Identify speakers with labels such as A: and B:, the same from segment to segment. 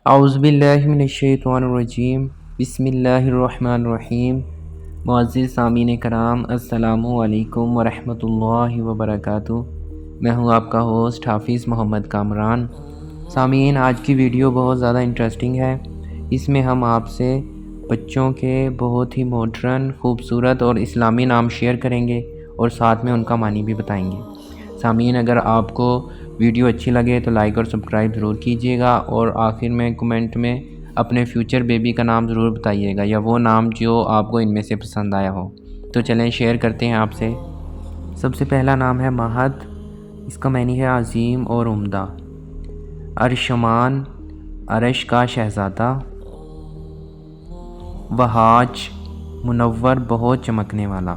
A: اعوذ باللہ من الشیطان الرجیم، بسم اللہ الرحمن الرحیم۔ معزز سامعین کرام، السلام علیکم ورحمۃ اللہ وبرکاتہ۔ میں ہوں آپ کا ہوسٹ حافظ محمد کامران۔ سامعین، آج کی ویڈیو بہت زیادہ انٹرسٹنگ ہے۔ اس میں ہم آپ سے بچوں کے بہت ہی ماڈرن، خوبصورت اور اسلامی نام شیئر کریں گے اور ساتھ میں ان کا معنی بھی بتائیں گے۔ سامعین، اگر آپ کو ویڈیو اچھی لگے تو لائک اور سبسکرائب ضرور کیجیے گا، اور آخر میں کمنٹ میں اپنے فیوچر بیبی کا نام ضرور بتائیے گا، یا وہ نام جو آپ کو ان میں سے پسند آیا ہو۔ تو چلیں شیئر کرتے ہیں آپ سے۔ سب سے پہلا نام ہے مہد۔ اس کا معنی ہے عظیم اور عمدہ۔ ارشمان، عرش کا شہزادہ۔ وہاج، منور، بہت چمکنے والا۔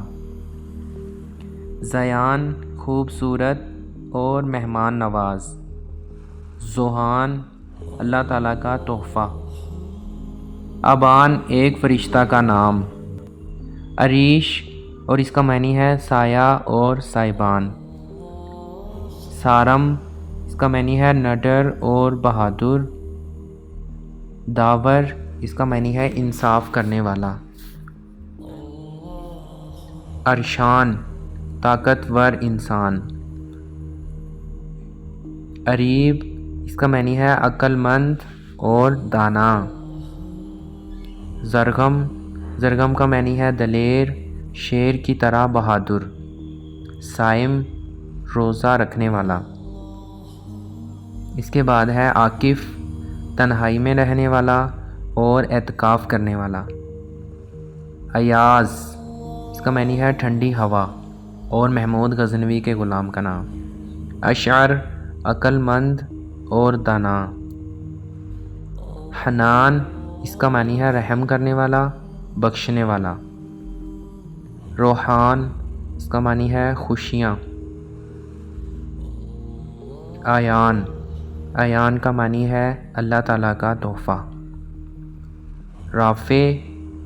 A: زیان، خوبصورت اور مہمان نواز۔ ذوحان، اللہ تعالیٰ کا تحفہ۔ ابان، ایک فرشتہ کا نام۔ عریش، اور اس کا معنی ہے سایہ اور سائبان۔ سارم، اس کا معنی ہے نڈر اور بہادر۔ داور، اس کا معنی ہے انصاف کرنے والا۔ ارشان، طاقتور انسان۔ اریب، اس کا معنی ہے عقل مند اور دانا۔ زرغم، زرغم کا معنی ہے دلیر، شیر کی طرح بہادر۔ صائم، روزہ رکھنے والا۔ اس کے بعد ہے عاکف، تنہائی میں رہنے والا اور اعتکاف کرنے والا۔ ایاز، اس کا معنی ہے ٹھنڈی ہوا اور محمود غزنوی کے غلام کا نام۔ اشعر، عقل مند اور دانا۔ حنان، اس کا معنی ہے رحم کرنے والا، بخشنے والا۔ روحان، اس کا معنی ہے خوشیاں۔ آیان، آیان کا معنی ہے اللہ تعالیٰ کا تحفہ۔ رافع،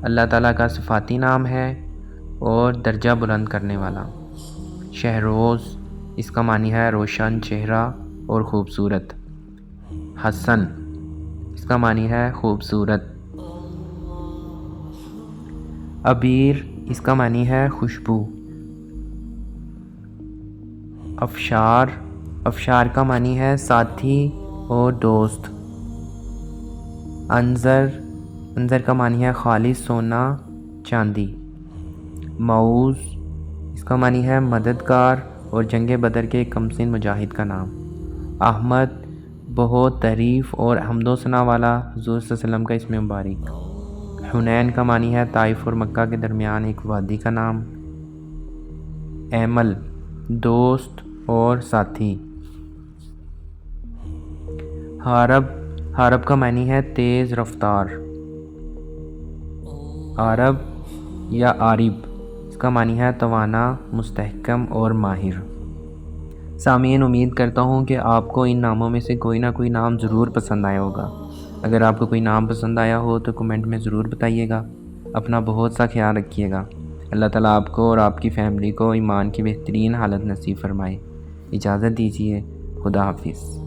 A: اللہ تعالیٰ کا صفاتی نام ہے اور درجہ بلند کرنے والا۔ شہروز، اس کا معنی ہے روشن چہرہ اور خوبصورت۔ حسن، اس کا معنی ہے خوبصورت۔ عبیر، اس کا معنی ہے خوشبو۔ افشار، افشار کا معنی ہے ساتھی اور دوست۔ انظر، انظر کا معنی ہے خالص سونا، چاندی۔ معوذ، اس کا معنی ہے مددگار اور جنگ بدر کے کمسن مجاہد کا نام۔ احمد، بہت تعریف اور حمد و ثنا والا، حضور صلی اللہ علیہ وسلم کا اسم مبارک۔ حنین کا معنی ہے طائف اور مکہ کے درمیان ایک وادی کا نام۔ ایمل، دوست اور ساتھی۔ حارب، حارب کا معنی ہے تیز رفتار۔ عارب یا عارب، اس کا معنی ہے توانا، مستحکم اور ماہر۔ سامعین، امید کرتا ہوں کہ آپ کو ان ناموں میں سے کوئی نہ کوئی نام ضرور پسند آیا ہوگا۔ اگر آپ کو کوئی نام پسند آیا ہو تو کمنٹ میں ضرور بتائیے گا۔ اپنا بہت سا خیال رکھیے گا۔ اللہ تعالیٰ آپ کو اور آپ کی فیملی کو ایمان کی بہترین حالت نصیب فرمائے۔ اجازت دیجیے، خدا حافظ۔